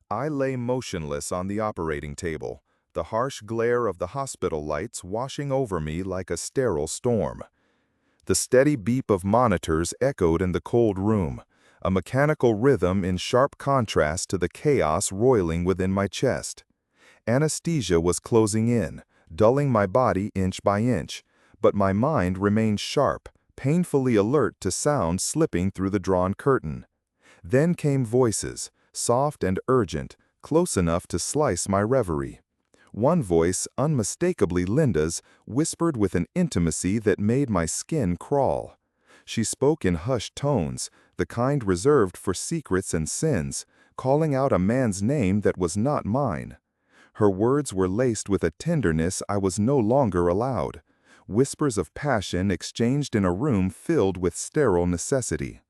I lay motionless on the operating table, the harsh glare of the hospital lights washing over me like a sterile storm. The steady beep of monitors echoed in the cold room, a mechanical rhythm in sharp contrast to the chaos roiling within my chest. Anesthesia was closing in, dulling my body inch by inch, but my mind remained sharp, painfully alert to sounds slipping through the drawn curtain. Then came voices, soft and urgent, close enough to slice my reverie. One voice, unmistakably Linda's, whispered with an intimacy that made my skin crawl. She spoke in hushed tones, the kind reserved for secrets and sins, calling out a man's name that was not mine. Her words were laced with a tenderness I was no longer allowed, whispers of passion exchanged in a room filled with sterile necessity.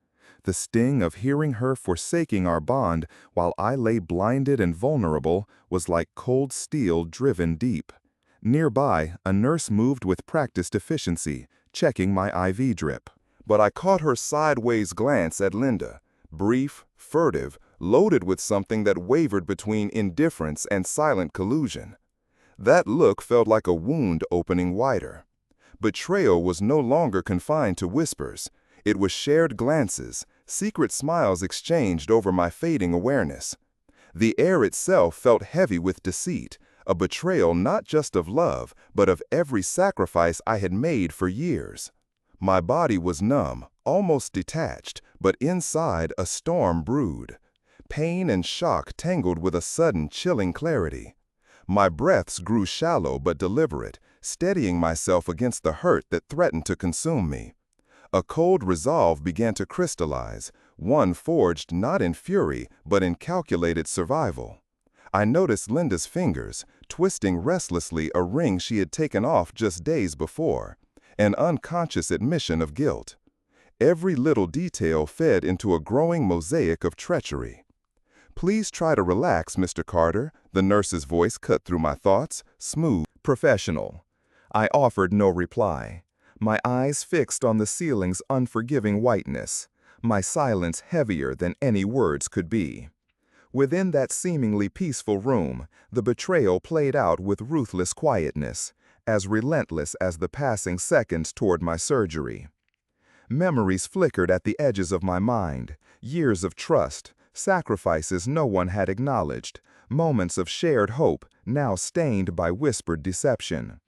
The sting of hearing her forsaking our bond while I lay blinded and vulnerable was like cold steel driven deep. Nearby, a nurse moved with practiced efficiency, checking my IV drip. But I caught her sideways glance at Linda, brief, furtive, loaded with something that wavered between indifference and silent collusion. That look felt like a wound opening wider. Betrayal was no longer confined to whispers. It was shared glances, secret smiles exchanged over my fading awareness. The air itself felt heavy with deceit, a betrayal not just of love, but of every sacrifice I had made for years. My body was numb, almost detached, but inside a storm brewed. Pain and shock tangled with a sudden chilling clarity. My breaths grew shallow but deliberate, steadying myself against the hurt that threatened to consume me. A cold resolve began to crystallize, one forged not in fury, but in calculated survival. I noticed Linda's fingers, twisting restlessly a ring she had taken off just days before, an unconscious admission of guilt. Every little detail fed into a growing mosaic of treachery. "Please try to relax, Mr. Carter," the nurse's voice cut through my thoughts, smooth, professional. I offered no reply, my eyes fixed on the ceiling's unforgiving whiteness, my silence heavier than any words could be. Within that seemingly peaceful room, the betrayal played out with ruthless quietness, as relentless as the passing seconds toward my surgery. Memories flickered at the edges of my mind, years of trust, sacrifices no one had acknowledged, moments of shared hope now stained by whispered deception.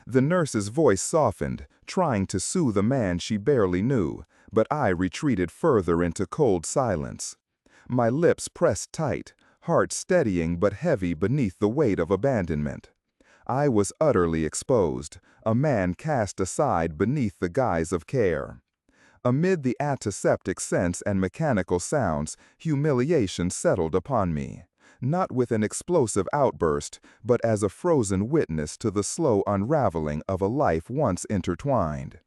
The nurse's voice softened, trying to soothe a man she barely knew, but I retreated further into cold silence. My lips pressed tight, heart steadying but heavy beneath the weight of abandonment. I was utterly exposed, a man cast aside beneath the guise of care. Amid the antiseptic scents and mechanical sounds, humiliation settled upon me, not with an explosive outburst, but as a frozen witness to the slow unraveling of a life once intertwined.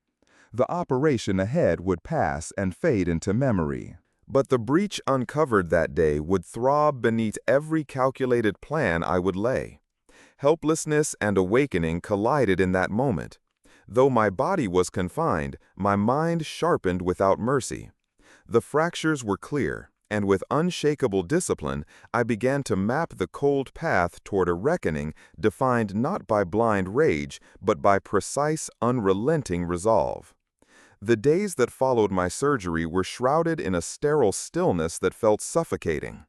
The operation ahead would pass and fade into memory. But the breach uncovered that day would throb beneath every calculated plan I would lay. Helplessness and awakening collided in that moment. Though my body was confined, my mind sharpened without mercy. The fractures were clear, and with unshakable discipline, I began to map the cold path toward a reckoning defined not by blind rage, but by precise, unrelenting resolve. The days that followed my surgery were shrouded in a sterile stillness that felt suffocating.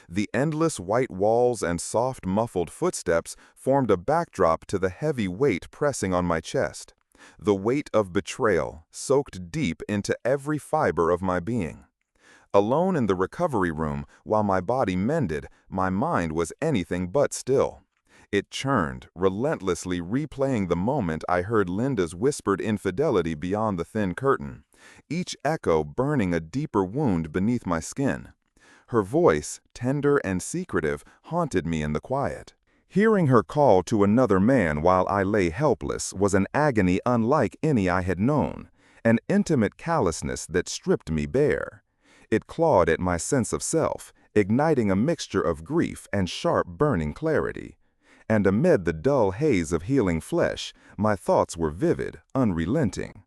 The endless white walls and soft, muffled footsteps formed a backdrop to the heavy weight pressing on my chest. The weight of betrayal, soaked deep into every fiber of my being. Alone in the recovery room, while my body mended, my mind was anything but still. It churned, relentlessly replaying the moment I heard Linda's whispered infidelity beyond the thin curtain, each echo burning a deeper wound beneath my skin. Her voice, tender and secretive, haunted me in the quiet. Hearing her call to another man while I lay helpless was an agony unlike any I had known, an intimate callousness that stripped me bare. It clawed at my sense of self, igniting a mixture of grief and sharp burning clarity. And amid the dull haze of healing flesh, my thoughts were vivid, unrelenting.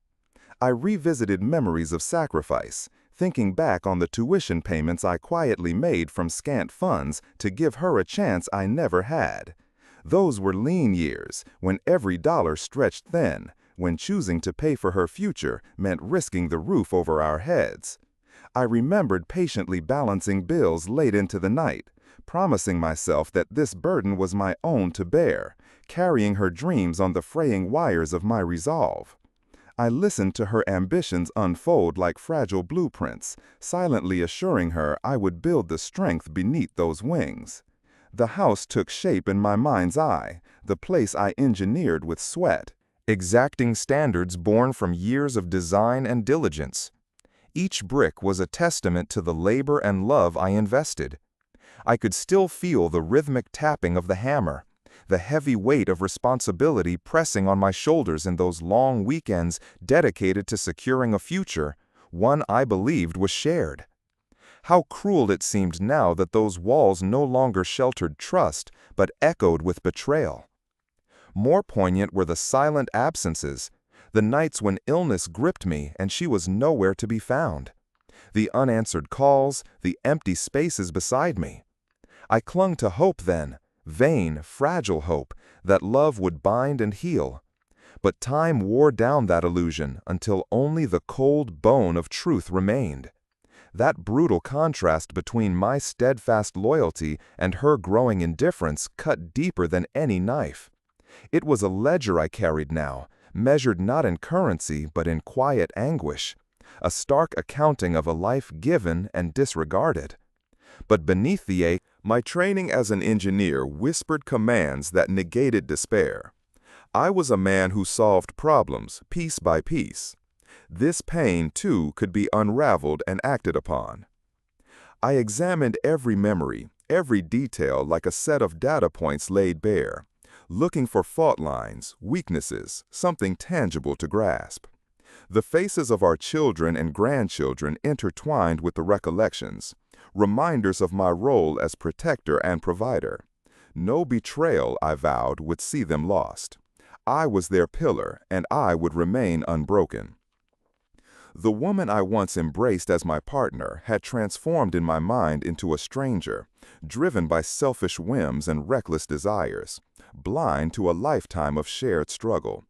I revisited memories of sacrifice, thinking back on the tuition payments I quietly made from scant funds to give her a chance I never had. Those were lean years, when every dollar stretched thin, when choosing to pay for her future meant risking the roof over our heads. I remembered patiently balancing bills late into the night, promising myself that this burden was my own to bear, carrying her dreams on the fraying wires of my resolve. I listened to her ambitions unfold like fragile blueprints, silently assuring her I would build the strength beneath those wings. The house took shape in my mind's eye, the place I engineered with sweat, exacting standards born from years of design and diligence. Each brick was a testament to the labor and love I invested. I could still feel the rhythmic tapping of the hammer, the heavy weight of responsibility pressing on my shoulders in those long weekends dedicated to securing a future, one I believed was shared. How cruel it seemed now that those walls no longer sheltered trust, but echoed with betrayal. More poignant were the silent absences, the nights when illness gripped me and she was nowhere to be found. The unanswered calls, the empty spaces beside me. I clung to hope then, vain, fragile hope, that love would bind and heal. But time wore down that illusion until only the cold bone of truth remained. That brutal contrast between my steadfast loyalty and her growing indifference cut deeper than any knife. It was a ledger I carried now, measured not in currency but in quiet anguish, a stark accounting of a life given and disregarded. But beneath the ache, my training as an engineer whispered commands that negated despair. I was a man who solved problems piece by piece. This pain, too, could be unraveled and acted upon. I examined every memory, every detail like a set of data points laid bare, looking for fault lines, weaknesses, something tangible to grasp. The faces of our children and grandchildren intertwined with the recollections, reminders of my role as protector and provider. No betrayal, I vowed, would see them lost. I was their pillar, and I would remain unbroken. The woman I once embraced as my partner had transformed in my mind into a stranger, driven by selfish whims and reckless desires, blind to a lifetime of shared struggle.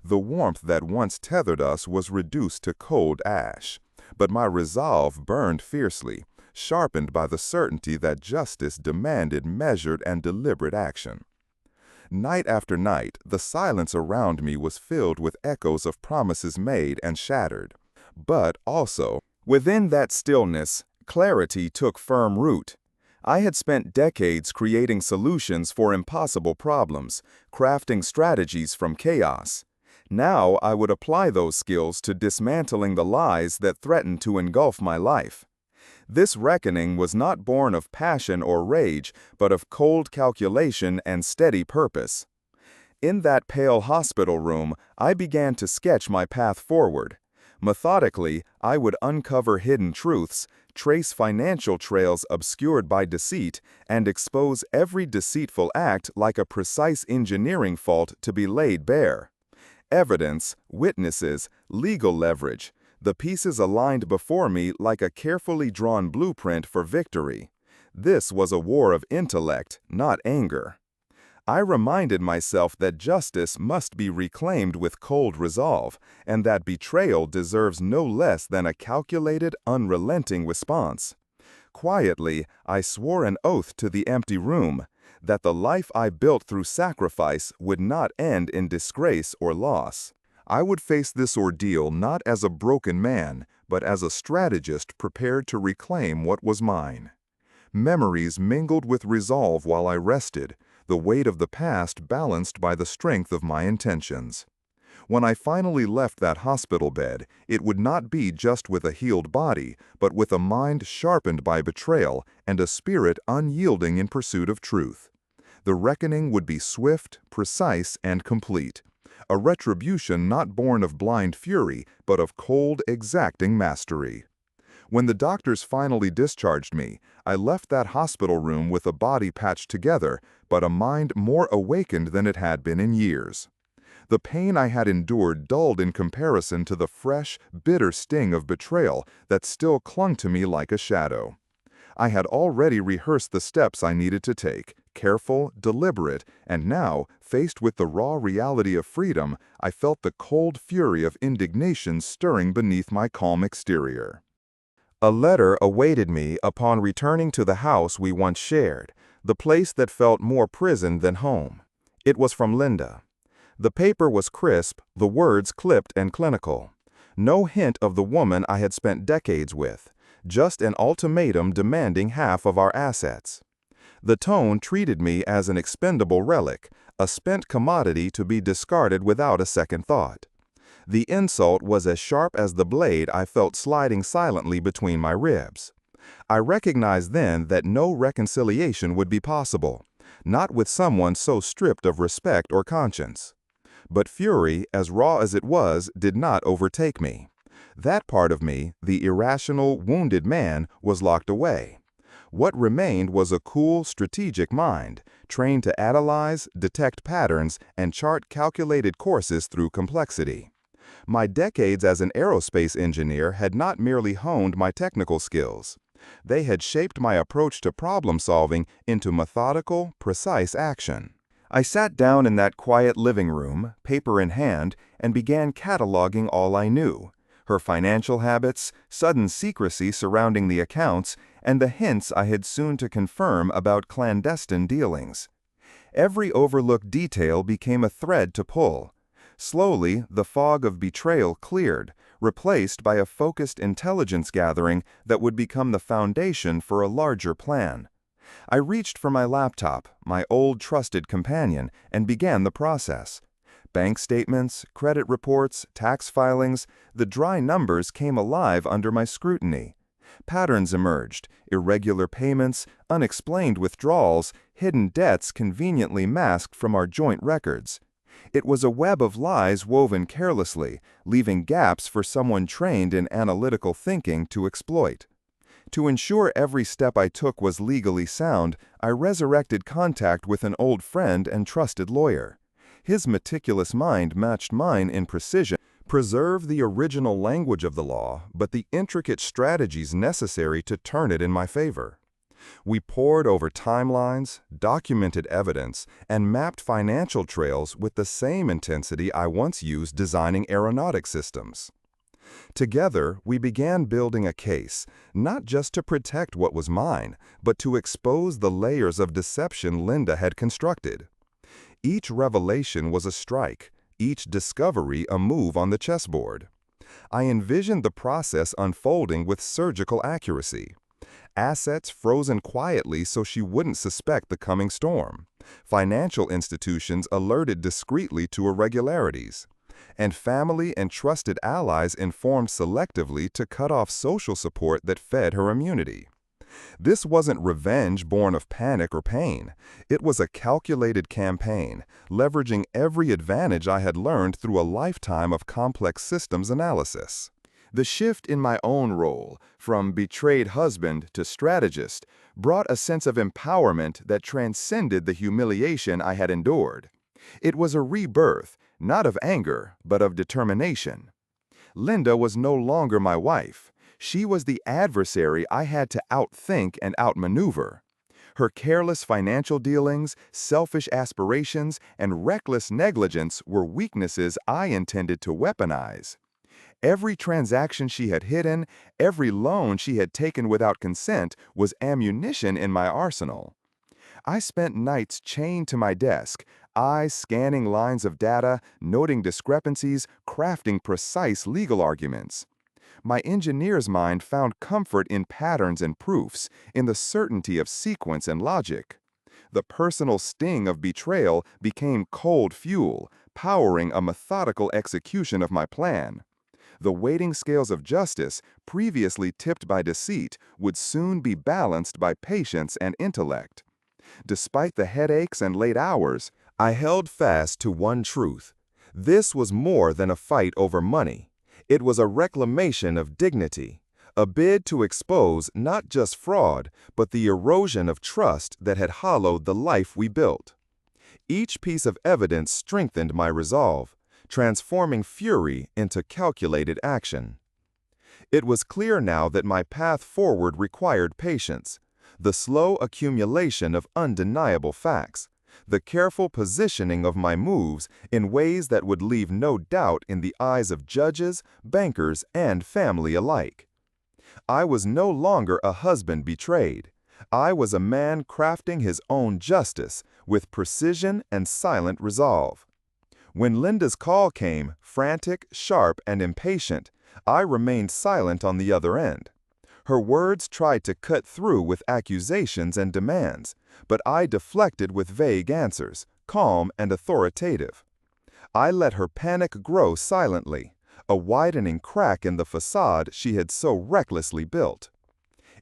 The warmth that once tethered us was reduced to cold ash, but my resolve burned fiercely, sharpened by the certainty that justice demanded measured and deliberate action. Night after night, the silence around me was filled with echoes of promises made and shattered. But also, within that stillness, clarity took firm root. I had spent decades creating solutions for impossible problems, crafting strategies from chaos. Now I would apply those skills to dismantling the lies that threatened to engulf my life. This reckoning was not born of passion or rage, but of cold calculation and steady purpose. In that pale hospital room, I began to sketch my path forward. Methodically, I would uncover hidden truths, trace financial trails obscured by deceit, and expose every deceitful act like a precise engineering fault to be laid bare. Evidence, witnesses, legal leverage, the pieces aligned before me like a carefully drawn blueprint for victory. This was a war of intellect, not anger. I reminded myself that justice must be reclaimed with cold resolve, and that betrayal deserves no less than a calculated, unrelenting response. Quietly, I swore an oath to the empty room, that the life I built through sacrifice would not end in disgrace or loss. I would face this ordeal not as a broken man, but as a strategist prepared to reclaim what was mine. Memories mingled with resolve while I rested, the weight of the past balanced by the strength of my intentions. When I finally left that hospital bed, it would not be just with a healed body, but with a mind sharpened by betrayal and a spirit unyielding in pursuit of truth. The reckoning would be swift, precise, and complete, a retribution not born of blind fury, but of cold, exacting mastery. When the doctors finally discharged me, I left that hospital room with a body patched together, but a mind more awakened than it had been in years. The pain I had endured dulled in comparison to the fresh, bitter sting of betrayal that still clung to me like a shadow. I had already rehearsed the steps I needed to take, careful, deliberate, and now, faced with the raw reality of freedom, I felt the cold fury of indignation stirring beneath my calm exterior. A letter awaited me upon returning to the house we once shared, the place that felt more prison than home. It was from Linda. The paper was crisp, the words clipped and clinical. No hint of the woman I had spent decades with, just an ultimatum demanding half of our assets. The tone treated me as an expendable relic, a spent commodity to be discarded without a second thought. The insult was as sharp as the blade I felt sliding silently between my ribs. I recognized then that no reconciliation would be possible, not with someone so stripped of respect or conscience. But fury, as raw as it was, did not overtake me. That part of me, the irrational, wounded man, was locked away. What remained was a cool, strategic mind, trained to analyze, detect patterns, and chart calculated courses through complexity. My decades as an aerospace engineer had not merely honed my technical skills. They had shaped my approach to problem solving into methodical, precise action. I sat down in that quiet living room, paper in hand, and began cataloging all I knew: her financial habits, sudden secrecy surrounding the accounts, and the hints I had soon to confirm about clandestine dealings. Every overlooked detail became a thread to pull. Slowly, the fog of betrayal cleared, replaced by a focused intelligence gathering that would become the foundation for a larger plan. I reached for my laptop, my old trusted companion, and began the process. Bank statements, credit reports, tax filings, the dry numbers came alive under my scrutiny. Patterns emerged: irregular payments, unexplained withdrawals, hidden debts conveniently masked from our joint records. It was a web of lies woven carelessly, leaving gaps for someone trained in analytical thinking to exploit. To ensure every step I took was legally sound, I resurrected contact with an old friend and trusted lawyer. His meticulous mind matched mine in precision, preserved the original language of the law, but the intricate strategies necessary to turn it in my favor. We pored over timelines, documented evidence, and mapped financial trails with the same intensity I once used designing aeronautic systems. Together, we began building a case, not just to protect what was mine, but to expose the layers of deception Linda had constructed. Each revelation was a strike, each discovery a move on the chessboard. I envisioned the process unfolding with surgical accuracy. Assets frozen quietly so she wouldn't suspect the coming storm. Financial institutions alerted discreetly to irregularities. And family and trusted allies informed selectively to cut off social support that fed her immunity. This wasn't revenge born of panic or pain. It was a calculated campaign, leveraging every advantage I had learned through a lifetime of complex systems analysis. The shift in my own role, from betrayed husband to strategist, brought a sense of empowerment that transcended the humiliation I had endured. It was a rebirth, not of anger, but of determination. Linda was no longer my wife. She was the adversary I had to outthink and outmaneuver. Her careless financial dealings, selfish aspirations, and reckless negligence were weaknesses I intended to weaponize. Every transaction she had hidden, every loan she had taken without consent was ammunition in my arsenal. I spent nights chained to my desk, eyes scanning lines of data, noting discrepancies, crafting precise legal arguments. My engineer's mind found comfort in patterns and proofs, in the certainty of sequence and logic. The personal sting of betrayal became cold fuel, powering a methodical execution of my plan. The weighting scales of justice, previously tipped by deceit, would soon be balanced by patience and intellect. Despite the headaches and late hours, I held fast to one truth. This was more than a fight over money. It was a reclamation of dignity, a bid to expose not just fraud, but the erosion of trust that had hollowed the life we built. Each piece of evidence strengthened my resolve, transforming fury into calculated action. It was clear now that my path forward required patience, the slow accumulation of undeniable facts, the careful positioning of my moves in ways that would leave no doubt in the eyes of judges, bankers, and family alike. I was no longer a husband betrayed. I was a man crafting his own justice with precision and silent resolve. When Linda's call came, frantic, sharp, and impatient, I remained silent on the other end. Her words tried to cut through with accusations and demands, but I deflected with vague answers, calm and authoritative. I let her panic grow silently, a widening crack in the facade she had so recklessly built.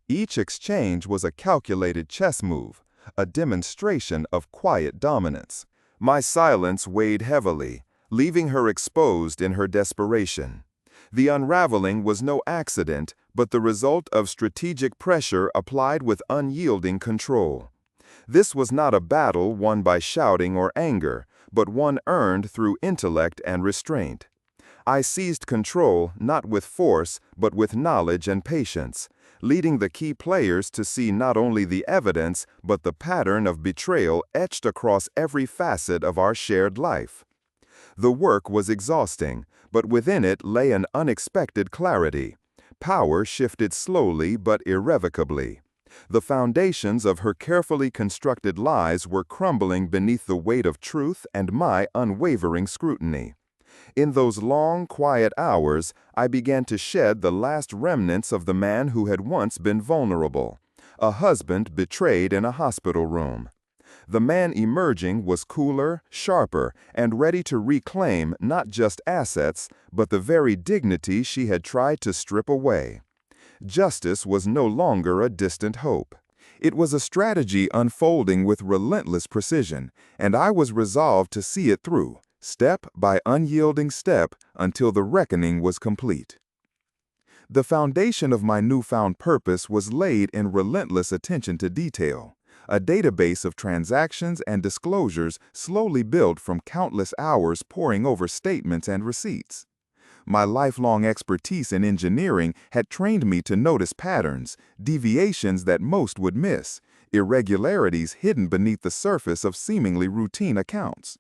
Each exchange was a calculated chess move, a demonstration of quiet dominance. My silence weighed heavily, leaving her exposed in her desperation. The unraveling was no accident, but the result of strategic pressure applied with unyielding control. This was not a battle won by shouting or anger, but one earned through intellect and restraint. I seized control not with force, but with knowledge and patience, leading the key players to see not only the evidence, but the pattern of betrayal etched across every facet of our shared life. The work was exhausting, but within it lay an unexpected clarity. Power shifted slowly but irrevocably. The foundations of her carefully constructed lies were crumbling beneath the weight of truth and my unwavering scrutiny. In those long, quiet hours, I began to shed the last remnants of the man who had once been vulnerable, a husband betrayed in a hospital room. The man emerging was cooler, sharper, and ready to reclaim not just assets, but the very dignity she had tried to strip away. Justice was no longer a distant hope. It was a strategy unfolding with relentless precision, and I was resolved to see it through, step by unyielding step, until the reckoning was complete. The foundation of my newfound purpose was laid in relentless attention to detail. A database of transactions and disclosures slowly built from countless hours poring over statements and receipts. My lifelong expertise in engineering had trained me to notice patterns, deviations that most would miss, irregularities hidden beneath the surface of seemingly routine accounts.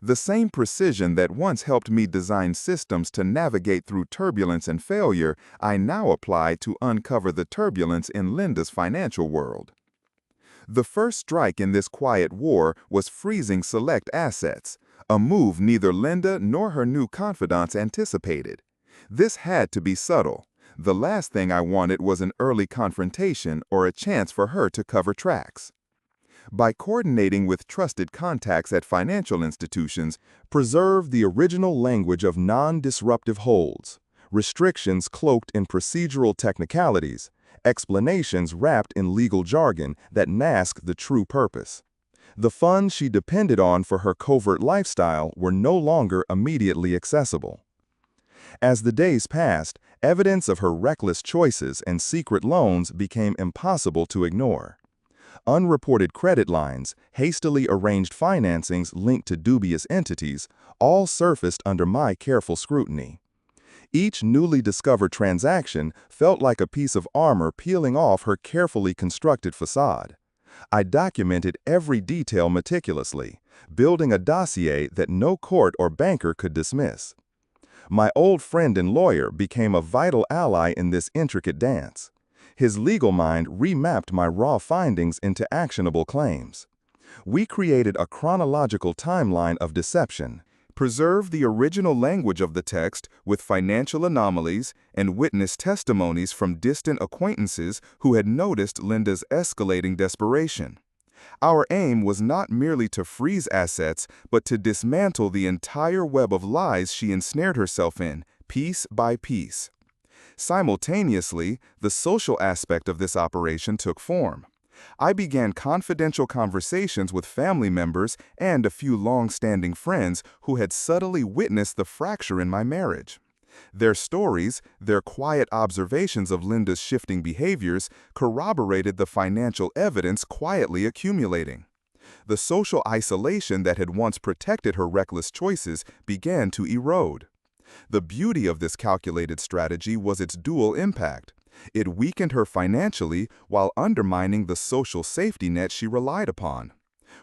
The same precision that once helped me design systems to navigate through turbulence and failure, I now applied to uncover the turbulence in Linda's financial world. The first strike in this quiet war was freezing select assets, a move neither Linda nor her new confidants anticipated. This had to be subtle. The last thing I wanted was an early confrontation or a chance for her to cover tracks. By coordinating with trusted contacts at financial institutions, preserve the original language of non-disruptive holds, restrictions cloaked in procedural technicalities, explanations wrapped in legal jargon that mask the true purpose. The funds she depended on for her covert lifestyle were no longer immediately accessible. As the days passed, evidence of her reckless choices and secret loans became impossible to ignore. Unreported credit lines, hastily arranged financings linked to dubious entities, all surfaced under my careful scrutiny. Each newly discovered transaction felt like a piece of armor peeling off her carefully constructed facade. I documented every detail meticulously, building a dossier that no court or banker could dismiss. My old friend and lawyer became a vital ally in this intricate dance. His legal mind remapped my raw findings into actionable claims. We created a chronological timeline of deception, preserved the original language of the text with financial anomalies, and witnessed testimonies from distant acquaintances who had noticed Linda's escalating desperation. Our aim was not merely to freeze assets, but to dismantle the entire web of lies she ensnared herself in, piece by piece. Simultaneously, the social aspect of this operation took form. I began confidential conversations with family members and a few long-standing friends who had subtly witnessed the fracture in my marriage. Their stories, their quiet observations of Linda's shifting behaviors, corroborated the financial evidence quietly accumulating. The social isolation that had once protected her reckless choices began to erode. The beauty of this calculated strategy was its dual impact. It weakened her financially while undermining the social safety net she relied upon.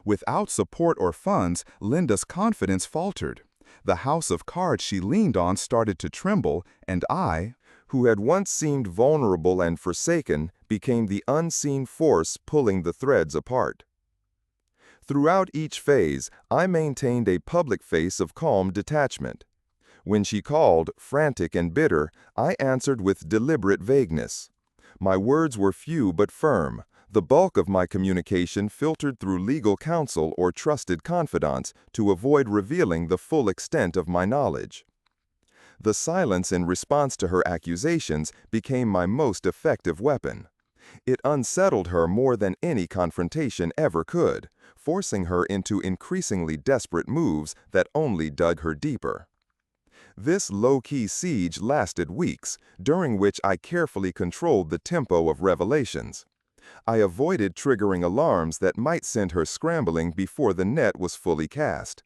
Without support or funds, Linda's confidence faltered. The house of cards she leaned on started to tremble, and I, who had once seemed vulnerable and forsaken, became the unseen force pulling the threads apart. Throughout each phase, I maintained a public face of calm detachment. When she called, frantic and bitter, I answered with deliberate vagueness. My words were few but firm. The bulk of my communication filtered through legal counsel or trusted confidants to avoid revealing the full extent of my knowledge. The silence in response to her accusations became my most effective weapon. It unsettled her more than any confrontation ever could, forcing her into increasingly desperate moves that only dug her deeper. This low-key siege lasted weeks, during which I carefully controlled the tempo of revelations. I avoided triggering alarms that might send her scrambling before the net was fully cast.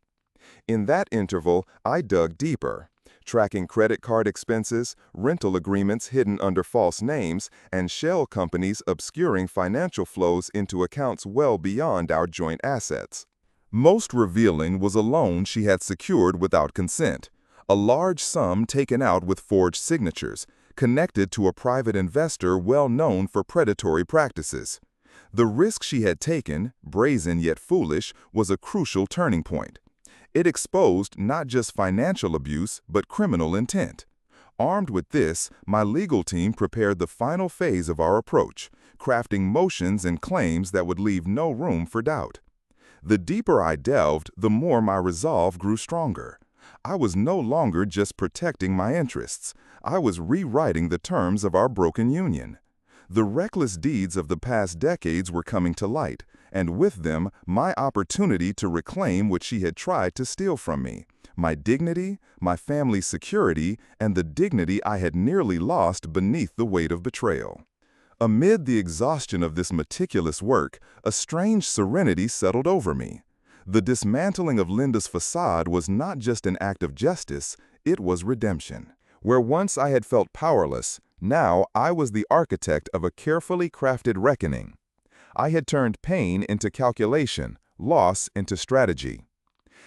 In that interval, I dug deeper, tracking credit card expenses, rental agreements hidden under false names, and shell companies obscuring financial flows into accounts well beyond our joint assets. Most revealing was a loan she had secured without consent, a large sum taken out with forged signatures, connected to a private investor well known for predatory practices. The risk she had taken, brazen yet foolish, was a crucial turning point. It exposed not just financial abuse, but criminal intent. Armed with this, my legal team prepared the final phase of our approach, crafting motions and claims that would leave no room for doubt. The deeper I delved, the more my resolve grew stronger. I was no longer just protecting my interests. I was rewriting the terms of our broken union. The reckless deeds of the past decades were coming to light, and with them, my opportunity to reclaim what she had tried to steal from me: my dignity, my family's security, and the dignity I had nearly lost beneath the weight of betrayal. Amid the exhaustion of this meticulous work, a strange serenity settled over me. The dismantling of Linda's facade was not just an act of justice, it was redemption. Where once I had felt powerless, now I was the architect of a carefully crafted reckoning. I had turned pain into calculation, loss into strategy.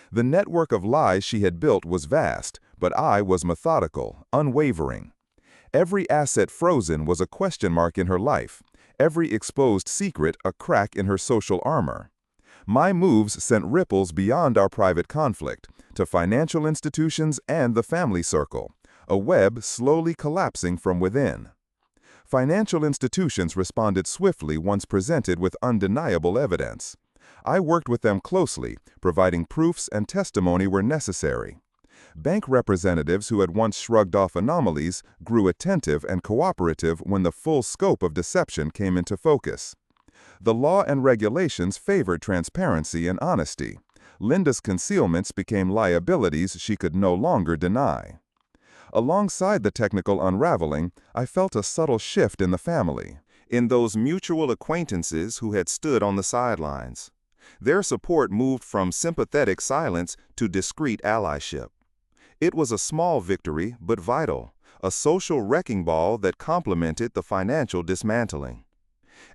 The network of lies she had built was vast, but I was methodical, unwavering. Every asset frozen was a question mark in her life, every exposed secret a crack in her social armor. My moves sent ripples beyond our private conflict, to financial institutions and the family circle, a web slowly collapsing from within. Financial institutions responded swiftly once presented with undeniable evidence. I worked with them closely, providing proofs and testimony where necessary. Bank representatives who had once shrugged off anomalies grew attentive and cooperative when the full scope of deception came into focus. The law and regulations favored transparency and honesty. Linda's concealments became liabilities she could no longer deny. Alongside the technical unraveling, I felt a subtle shift in the family, in those mutual acquaintances who had stood on the sidelines. Their support moved from sympathetic silence to discreet allyship. It was a small victory, but vital, a social wrecking ball that complemented the financial dismantling.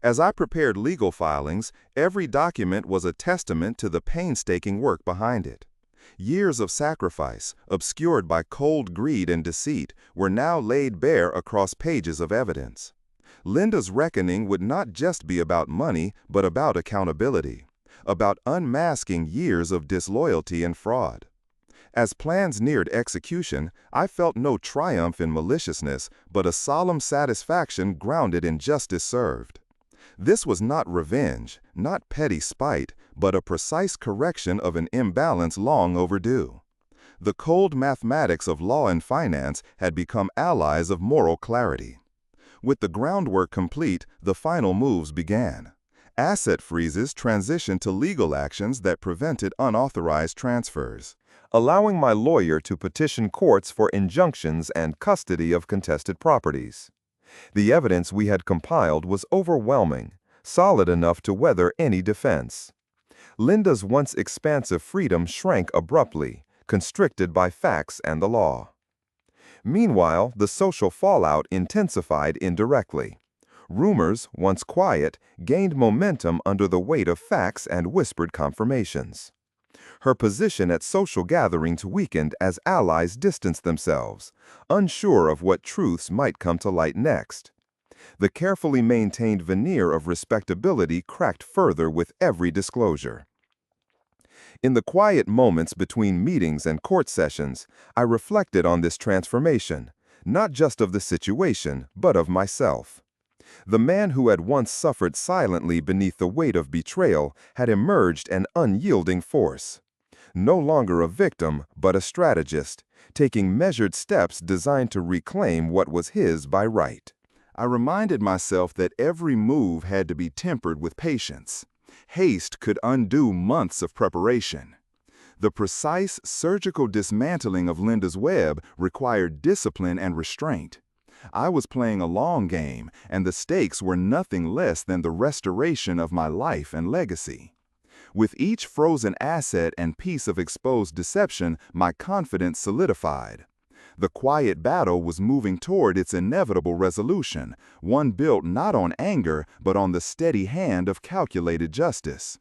As I prepared legal filings, every document was a testament to the painstaking work behind it. Years of sacrifice, obscured by cold greed and deceit, were now laid bare across pages of evidence. Linda's reckoning would not just be about money, but about accountability, about unmasking years of disloyalty and fraud. As plans neared execution, I felt no triumph in maliciousness, but a solemn satisfaction grounded in justice served. This was not revenge, not petty spite, but a precise correction of an imbalance long overdue. The cold mathematics of law and finance had become allies of moral clarity. With the groundwork complete, the final moves began. Asset freezes transitioned to legal actions that prevented unauthorized transfers, allowing my lawyer to petition courts for injunctions and custody of contested properties. The evidence we had compiled was overwhelming, solid enough to weather any defense. Linda's once expansive freedom shrank abruptly, constricted by facts and the law. Meanwhile, the social fallout intensified indirectly. Rumors, once quiet, gained momentum under the weight of facts and whispered confirmations. Her position at social gatherings weakened as allies distanced themselves, unsure of what truths might come to light next. The carefully maintained veneer of respectability cracked further with every disclosure. In the quiet moments between meetings and court sessions, I reflected on this transformation, not just of the situation, but of myself. The man who had once suffered silently beneath the weight of betrayal had emerged an unyielding force. No longer a victim, but a strategist, taking measured steps designed to reclaim what was his by right. I reminded myself that every move had to be tempered with patience. Haste could undo months of preparation. The precise surgical dismantling of Linda's web required discipline and restraint. I was playing a long game, and the stakes were nothing less than the restoration of my life and legacy. With each frozen asset and piece of exposed deception, my confidence solidified. The quiet battle was moving toward its inevitable resolution, one built not on anger, but on the steady hand of calculated justice.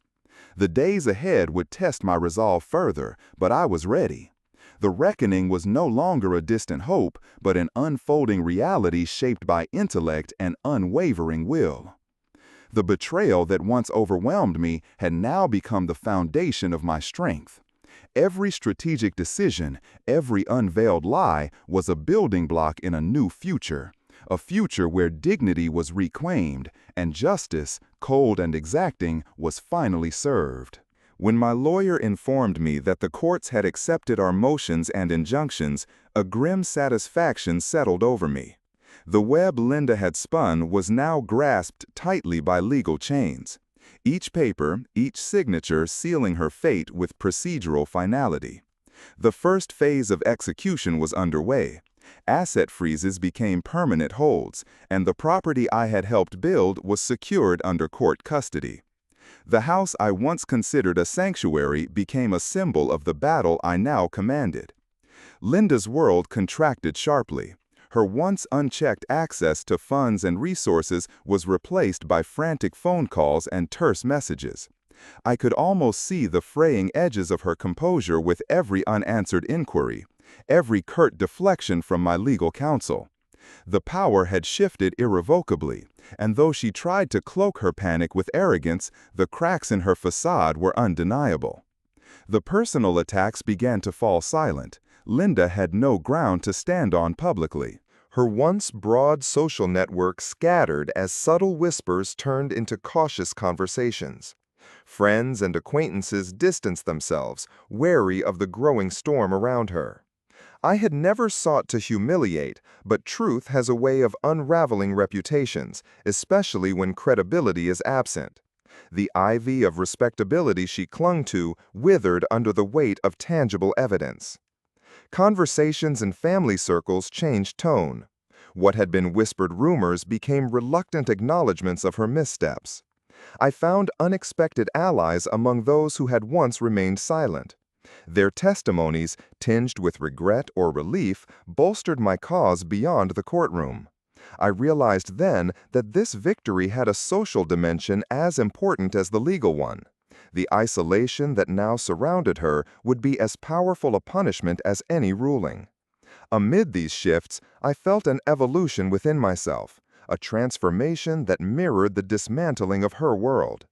The days ahead would test my resolve further, but I was ready. The reckoning was no longer a distant hope, but an unfolding reality shaped by intellect and unwavering will. The betrayal that once overwhelmed me had now become the foundation of my strength. Every strategic decision, every unveiled lie was a building block in a new future, a future where dignity was reclaimed and justice, cold and exacting, was finally served. When my lawyer informed me that the courts had accepted our motions and injunctions, a grim satisfaction settled over me. The web Linda had spun was now grasped tightly by legal chains. Each paper, each signature sealing her fate with procedural finality. The first phase of execution was underway. Asset freezes became permanent holds, and the property I had helped build was secured under court custody. The house I once considered a sanctuary became a symbol of the battle I now commanded. Linda's world contracted sharply. Her once unchecked access to funds and resources was replaced by frantic phone calls and terse messages. I could almost see the fraying edges of her composure with every unanswered inquiry, every curt deflection from my legal counsel. The power had shifted irrevocably, and though she tried to cloak her panic with arrogance, the cracks in her facade were undeniable. The personal attacks began to fall silent. Linda had no ground to stand on publicly. Her once broad social network scattered as subtle whispers turned into cautious conversations. Friends and acquaintances distanced themselves, wary of the growing storm around her. I had never sought to humiliate, but truth has a way of unraveling reputations, especially when credibility is absent. The ivy of respectability she clung to withered under the weight of tangible evidence. Conversations in family circles changed tone. What had been whispered rumors became reluctant acknowledgments of her missteps. I found unexpected allies among those who had once remained silent. Their testimonies, tinged with regret or relief, bolstered my cause beyond the courtroom. I realized then that this victory had a social dimension as important as the legal one. The isolation that now surrounded her would be as powerful a punishment as any ruling. Amid these shifts, I felt an evolution within myself, a transformation that mirrored the dismantling of her world.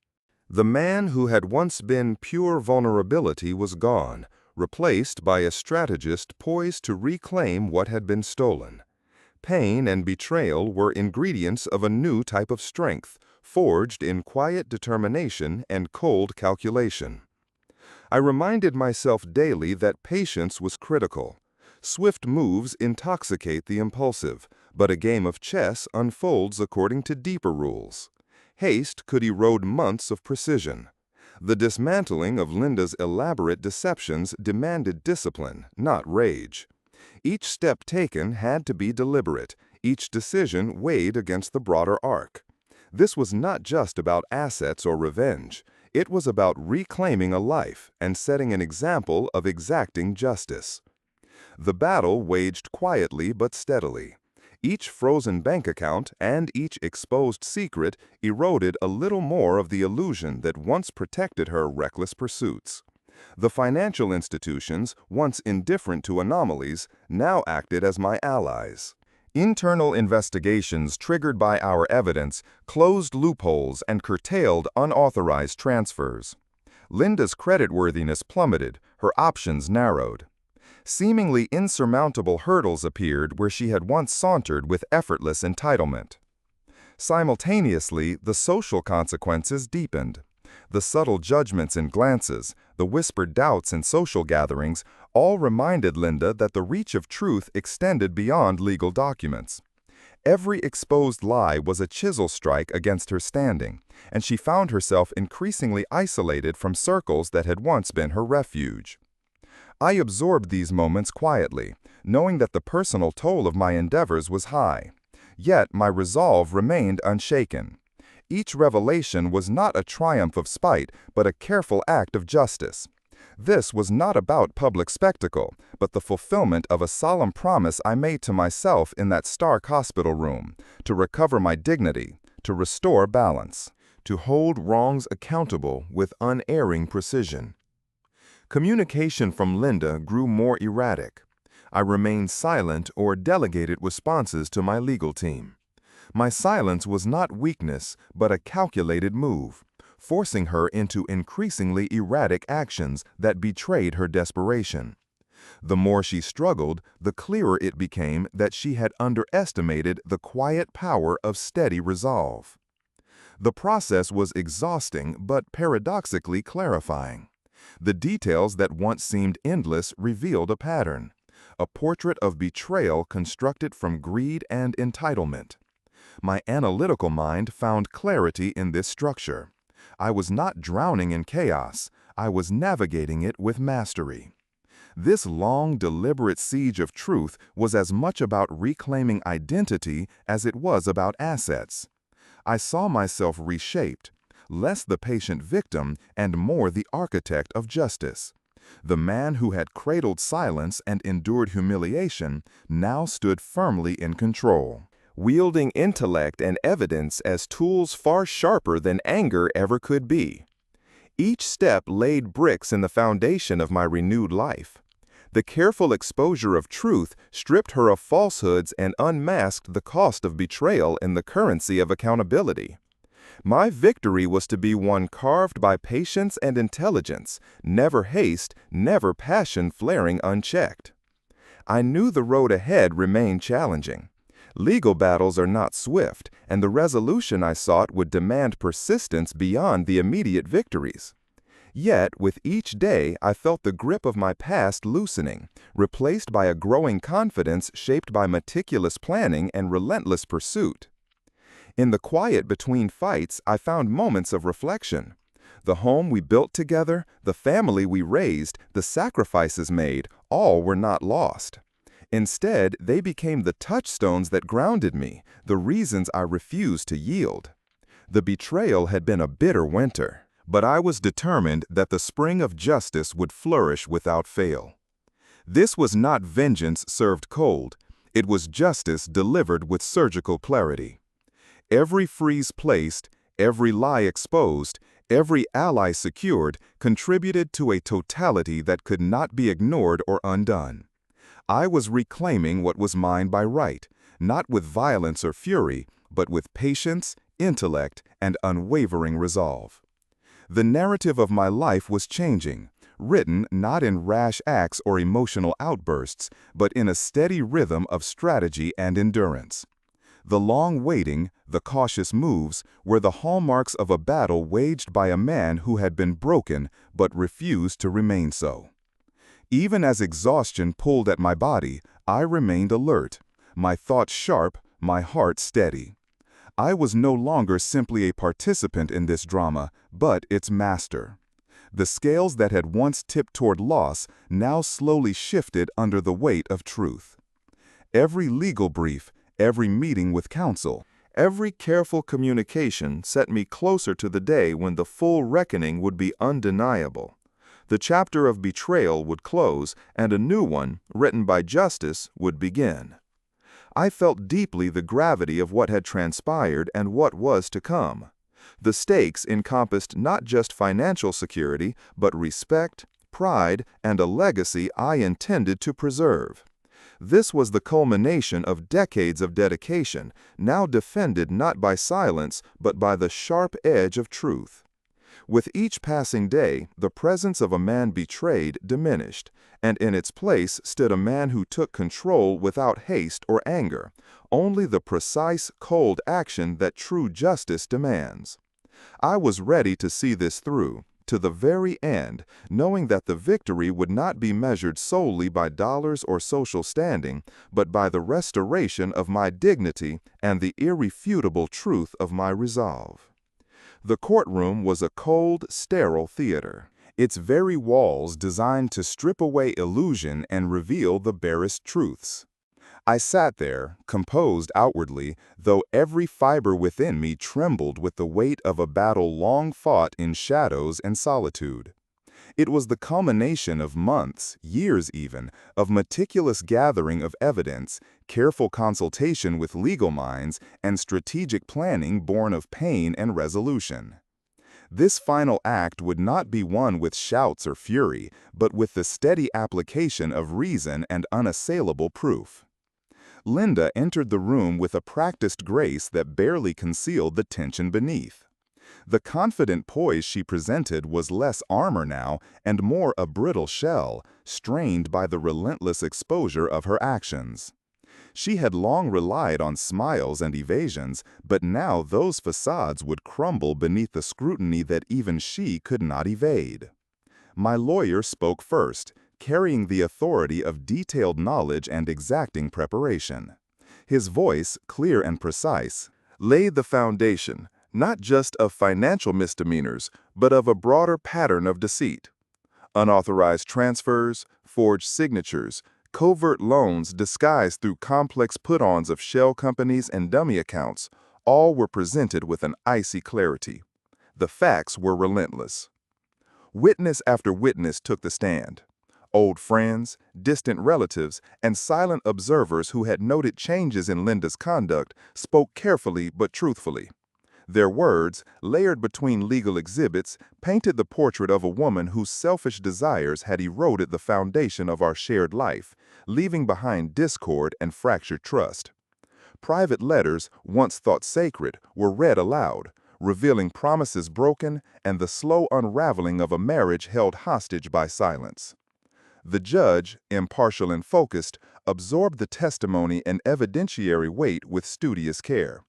The man who had once been pure vulnerability was gone, replaced by a strategist poised to reclaim what had been stolen. Pain and betrayal were ingredients of a new type of strength, forged in quiet determination and cold calculation. I reminded myself daily that patience was critical. Swift moves intoxicate the impulsive, but a game of chess unfolds according to deeper rules. Haste could erode months of precision. The dismantling of Linda's elaborate deceptions demanded discipline, not rage. Each step taken had to be deliberate, each decision weighed against the broader arc. This was not just about assets or revenge. It was about reclaiming a life and setting an example of exacting justice. The battle waged quietly but steadily. Each frozen bank account and each exposed secret eroded a little more of the illusion that once protected her reckless pursuits. The financial institutions, once indifferent to anomalies, now acted as my allies. Internal investigations triggered by our evidence closed loopholes and curtailed unauthorized transfers. Linda's creditworthiness plummeted, her options narrowed. Seemingly insurmountable hurdles appeared where she had once sauntered with effortless entitlement. Simultaneously, the social consequences deepened. The subtle judgments in glances, the whispered doubts in social gatherings, all reminded Linda that the reach of truth extended beyond legal documents. Every exposed lie was a chisel strike against her standing, and she found herself increasingly isolated from circles that had once been her refuge. I absorbed these moments quietly, knowing that the personal toll of my endeavors was high. Yet my resolve remained unshaken. Each revelation was not a triumph of spite, but a careful act of justice. This was not about public spectacle, but the fulfillment of a solemn promise I made to myself in that stark hospital room, to recover my dignity, to restore balance, to hold wrongs accountable with unerring precision. Communication from Linda grew more erratic. I remained silent or delegated responses to my legal team. My silence was not weakness, but a calculated move, forcing her into increasingly erratic actions that betrayed her desperation. The more she struggled, the clearer it became that she had underestimated the quiet power of steady resolve. The process was exhausting but paradoxically clarifying. The details that once seemed endless revealed a pattern, a portrait of betrayal constructed from greed and entitlement. My analytical mind found clarity in this structure. I was not drowning in chaos, I was navigating it with mastery. This long, deliberate siege of truth was as much about reclaiming identity as it was about assets. I saw myself reshaped, less the patient victim and more the architect of justice. The man who had cradled silence and endured humiliation now stood firmly in control, wielding intellect and evidence as tools far sharper than anger ever could be. Each step laid bricks in the foundation of my renewed life. The careful exposure of truth stripped her of falsehoods and unmasked the cost of betrayal in the currency of accountability. My victory was to be one carved by patience and intelligence, never haste, never passion flaring unchecked. I knew the road ahead remained challenging. Legal battles are not swift, and the resolution I sought would demand persistence beyond the immediate victories. Yet, with each day, I felt the grip of my past loosening, replaced by a growing confidence shaped by meticulous planning and relentless pursuit. In the quiet between fights, I found moments of reflection. The home we built together, the family we raised, the sacrifices made, all were not lost. Instead, they became the touchstones that grounded me, the reasons I refused to yield. The betrayal had been a bitter winter, but I was determined that the spring of justice would flourish without fail. This was not vengeance served cold, it was justice delivered with surgical clarity. Every freeze placed, every lie exposed, every ally secured contributed to a totality that could not be ignored or undone. I was reclaiming what was mine by right, not with violence or fury, but with patience, intellect, and unwavering resolve. The narrative of my life was changing, written not in rash acts or emotional outbursts, but in a steady rhythm of strategy and endurance. The long waiting, the cautious moves, were the hallmarks of a battle waged by a man who had been broken but refused to remain so. Even as exhaustion pulled at my body, I remained alert, my thoughts sharp, my heart steady. I was no longer simply a participant in this drama, but its master. The scales that had once tipped toward loss now slowly shifted under the weight of truth. Every legal brief, every meeting with counsel, Every careful communication set me closer to the day when the full reckoning would be undeniable. The chapter of betrayal would close, and a new one, written by justice, would begin. I felt deeply the gravity of what had transpired and what was to come. The stakes encompassed not just financial security, but respect, pride, and a legacy I intended to preserve. This was the culmination of decades of dedication, now defended not by silence, but by the sharp edge of truth. With each passing day, the presence of a man betrayed diminished, and in its place stood a man who took control without haste or anger, only the precise, cold action that true justice demands. I was ready to see this through, to the very end, knowing that the victory would not be measured solely by dollars or social standing, but by the restoration of my dignity and the irrefutable truth of my resolve. The courtroom was a cold, sterile theater, its very walls designed to strip away illusion and reveal the barest truths. I sat there, composed outwardly, though every fiber within me trembled with the weight of a battle long fought in shadows and solitude. It was the culmination of months, years even, of meticulous gathering of evidence, careful consultation with legal minds, and strategic planning born of pain and resolution. This final act would not be won with shouts or fury, but with the steady application of reason and unassailable proof. Linda entered the room with a practiced grace that barely concealed the tension beneath. The confident poise she presented was less armor now and more a brittle shell, strained by the relentless exposure of her actions. She had long relied on smiles and evasions, but now those facades would crumble beneath the scrutiny that even she could not evade. My lawyer spoke first, carrying the authority of detailed knowledge and exacting preparation. His voice, clear and precise, laid the foundation, not just of financial misdemeanors, but of a broader pattern of deceit. Unauthorized transfers, forged signatures, covert loans disguised through complex put-ons of shell companies and dummy accounts, all were presented with an icy clarity. The facts were relentless. Witness after witness took the stand. Old friends, distant relatives, and silent observers who had noted changes in Linda's conduct spoke carefully but truthfully. Their words, layered between legal exhibits, painted the portrait of a woman whose selfish desires had eroded the foundation of our shared life, leaving behind discord and fractured trust. Private letters, once thought sacred, were read aloud, revealing promises broken and the slow unraveling of a marriage held hostage by silence. The judge, impartial and focused, absorbed the testimony and evidentiary weight with studious care.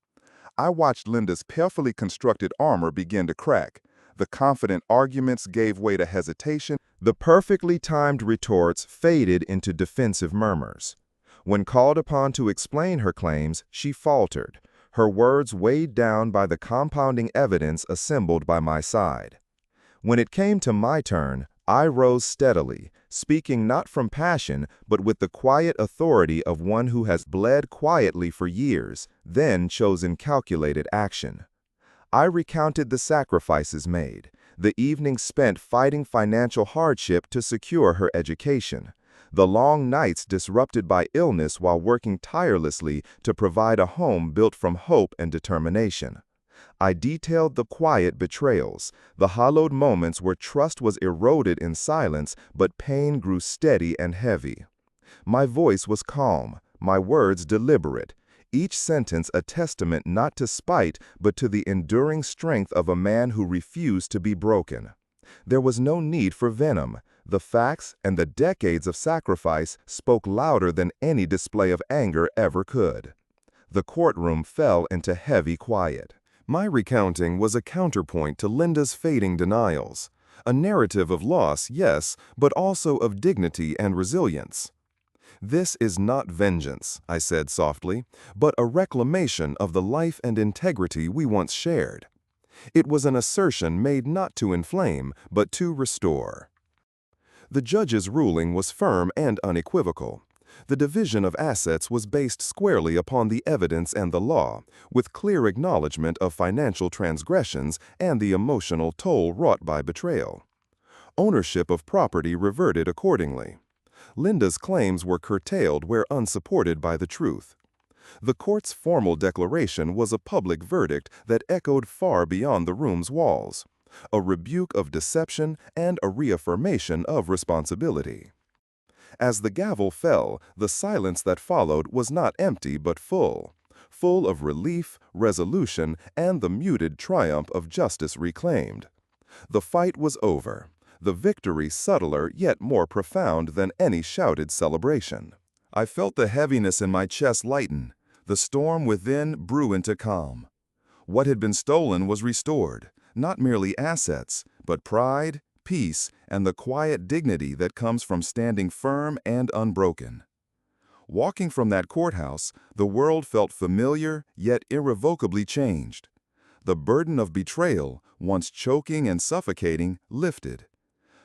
I watched Linda's carefully constructed armor begin to crack. The confident arguments gave way to hesitation. The perfectly timed retorts faded into defensive murmurs. When called upon to explain her claims, she faltered, her words weighed down by the compounding evidence assembled by my side. When it came to my turn, I rose steadily, speaking not from passion, but with the quiet authority of one who has bled quietly for years, then chosen calculated action. I recounted the sacrifices made, the evenings spent fighting financial hardship to secure her education, the long nights disrupted by illness while working tirelessly to provide a home built from hope and determination. I detailed the quiet betrayals, the hollowed moments where trust was eroded in silence but pain grew steady and heavy. My voice was calm, my words deliberate, each sentence a testament not to spite but to the enduring strength of a man who refused to be broken. There was no need for venom. The facts and the decades of sacrifice spoke louder than any display of anger ever could. The courtroom fell into heavy quiet. My recounting was a counterpoint to Linda's fading denials, a narrative of loss, yes, but also of dignity and resilience. "This is not vengeance," I said softly, "but a reclamation of the life and integrity we once shared." It was an assertion made not to inflame, but to restore. The judge's ruling was firm and unequivocal. The division of assets was based squarely upon the evidence and the law, with clear acknowledgement of financial transgressions and the emotional toll wrought by betrayal. Ownership of property reverted accordingly. Linda's claims were curtailed where unsupported by the truth. The court's formal declaration was a public verdict that echoed far beyond the room's walls, a rebuke of deception and a reaffirmation of responsibility. As the gavel fell, the silence that followed was not empty but full of relief, resolution, and the muted triumph of justice reclaimed. The fight was over, the victory subtler yet more profound than any shouted celebration. I felt the heaviness in my chest lighten, the storm within brew into calm. What had been stolen was restored, not merely assets, but pride, peace, and the quiet dignity that comes from standing firm and unbroken. Walking from that courthouse, the world felt familiar yet irrevocably changed. The burden of betrayal, once choking and suffocating, lifted.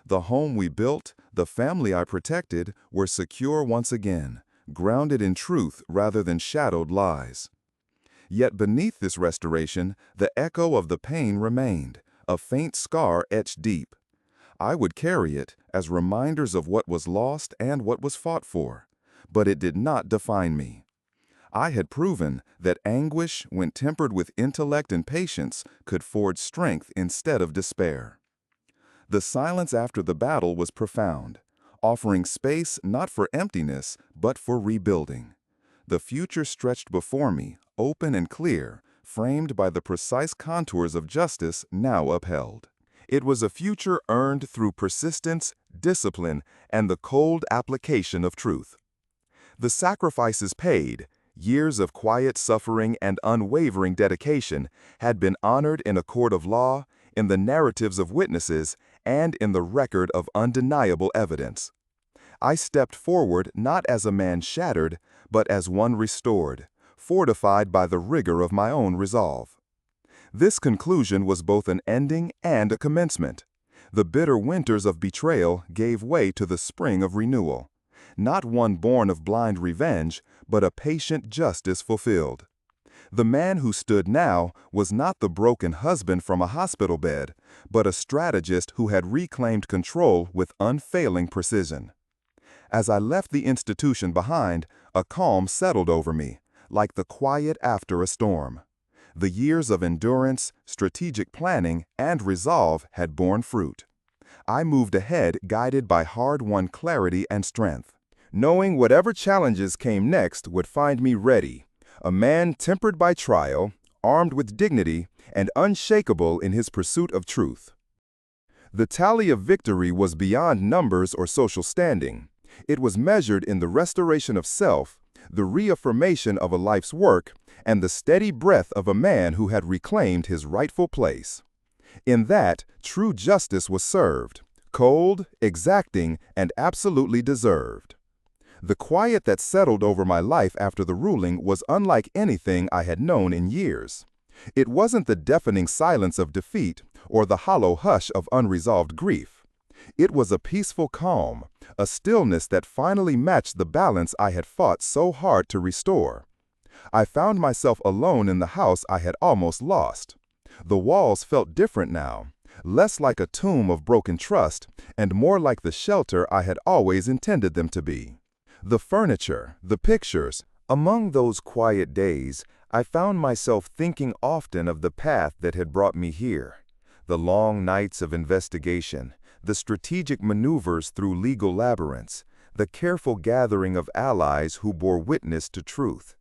The home we built, the family I protected, were secure once again, grounded in truth rather than shadowed lies. Yet beneath this restoration, the echo of the pain remained, a faint scar etched deep. I would carry it as reminders of what was lost and what was fought for, but it did not define me. I had proven that anguish, when tempered with intellect and patience, could forge strength instead of despair. The silence after the battle was profound, offering space not for emptiness, but for rebuilding. The future stretched before me, open and clear, framed by the precise contours of justice now upheld. It was a future earned through persistence, discipline, and the cold application of truth. The sacrifices paid, years of quiet suffering and unwavering dedication, had been honored in a court of law, in the narratives of witnesses, and in the record of undeniable evidence. I stepped forward not as a man shattered, but as one restored, fortified by the rigor of my own resolve. This conclusion was both an ending and a commencement. The bitter winters of betrayal gave way to the spring of renewal, not one born of blind revenge, but a patient justice fulfilled. The man who stood now was not the broken husband from a hospital bed, but a strategist who had reclaimed control with unfailing precision. As I left the institution behind, a calm settled over me, like the quiet after a storm. The years of endurance, strategic planning, and resolve had borne fruit. I moved ahead guided by hard-won clarity and strength, knowing whatever challenges came next would find me ready, a man tempered by trial, armed with dignity, and unshakable in his pursuit of truth. The tally of victory was beyond numbers or social standing. It was measured in the restoration of self, the reaffirmation of a life's work, and the steady breath of a man who had reclaimed his rightful place. In that, true justice was served, cold, exacting, and absolutely deserved. The quiet that settled over my life after the ruling was unlike anything I had known in years. It wasn't the deafening silence of defeat or the hollow hush of unresolved grief. It was a peaceful calm, a stillness that finally matched the balance I had fought so hard to restore. I found myself alone in the house I had almost lost. The walls felt different now, less like a tomb of broken trust and more like the shelter I had always intended them to be. The furniture, the pictures. Among those quiet days, I found myself thinking often of the path that had brought me here. The long nights of investigation, the strategic maneuvers through legal labyrinths, the careful gathering of allies who bore witness to truth.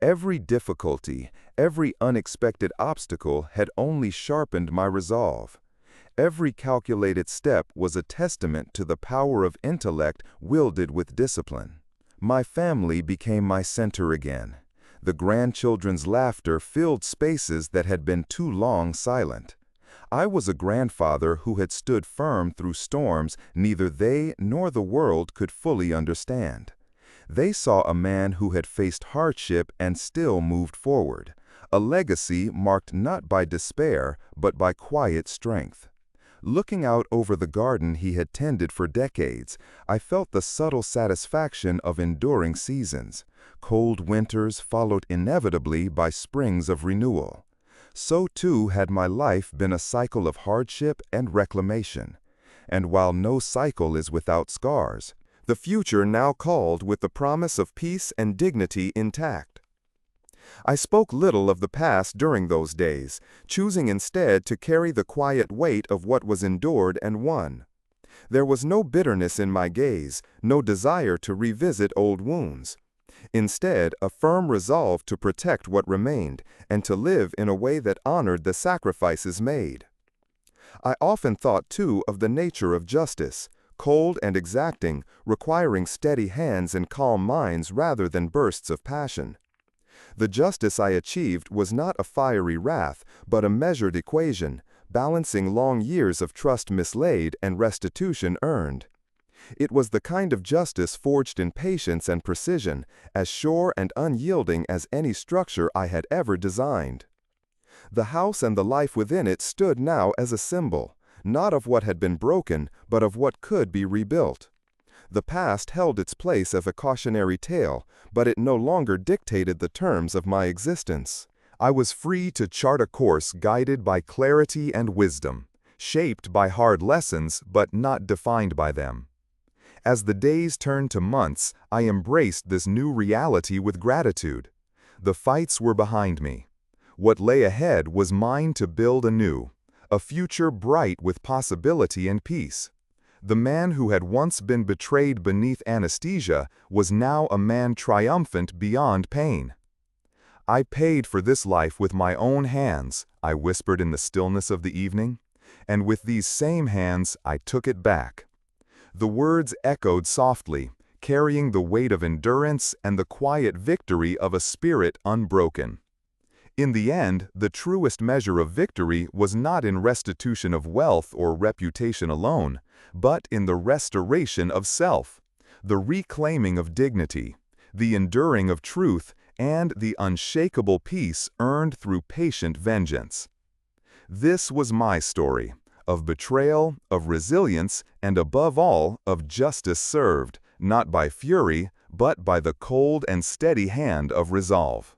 Every difficulty, every unexpected obstacle had only sharpened my resolve. Every calculated step was a testament to the power of intellect wielded with discipline. My family became my center again. The grandchildren's laughter filled spaces that had been too long silent. I was a grandfather who had stood firm through storms neither they nor the world could fully understand. They saw a man who had faced hardship and still moved forward, a legacy marked not by despair but by quiet strength. Looking out over the garden he had tended for decades, I felt the subtle satisfaction of enduring seasons. Cold winters followed inevitably by springs of renewal. So too had my life been a cycle of hardship and reclamation. And while no cycle is without scars, the future now called with the promise of peace and dignity intact. I spoke little of the past during those days, choosing instead to carry the quiet weight of what was endured and won. There was no bitterness in my gaze, no desire to revisit old wounds. Instead, a firm resolve to protect what remained and to live in a way that honored the sacrifices made. I often thought, too, of the nature of justice, cold and exacting, requiring steady hands and calm minds rather than bursts of passion. The justice I achieved was not a fiery wrath, but a measured equation, balancing long years of trust mislaid and restitution earned. It was the kind of justice forged in patience and precision, as sure and unyielding as any structure I had ever designed. The house and the life within it stood now as a symbol, not of what had been broken, but of what could be rebuilt. The past held its place as a cautionary tale, but it no longer dictated the terms of my existence. I was free to chart a course guided by clarity and wisdom, shaped by hard lessons but not defined by them. As the days turned to months, I embraced this new reality with gratitude. The fights were behind me. What lay ahead was mine to build anew, a future bright with possibility and peace. The man who had once been betrayed beneath anesthesia was now a man triumphant beyond pain. "I paid for this life with my own hands," I whispered in the stillness of the evening, "and with these same hands I took it back." The words echoed softly, carrying the weight of endurance and the quiet victory of a spirit unbroken. In the end, the truest measure of victory was not in restitution of wealth or reputation alone, but in the restoration of self, the reclaiming of dignity, the enduring of truth, and the unshakable peace earned through patient vengeance. This was my story, of betrayal, of resilience, and above all, of justice served, not by fury, but by the cold and steady hand of resolve.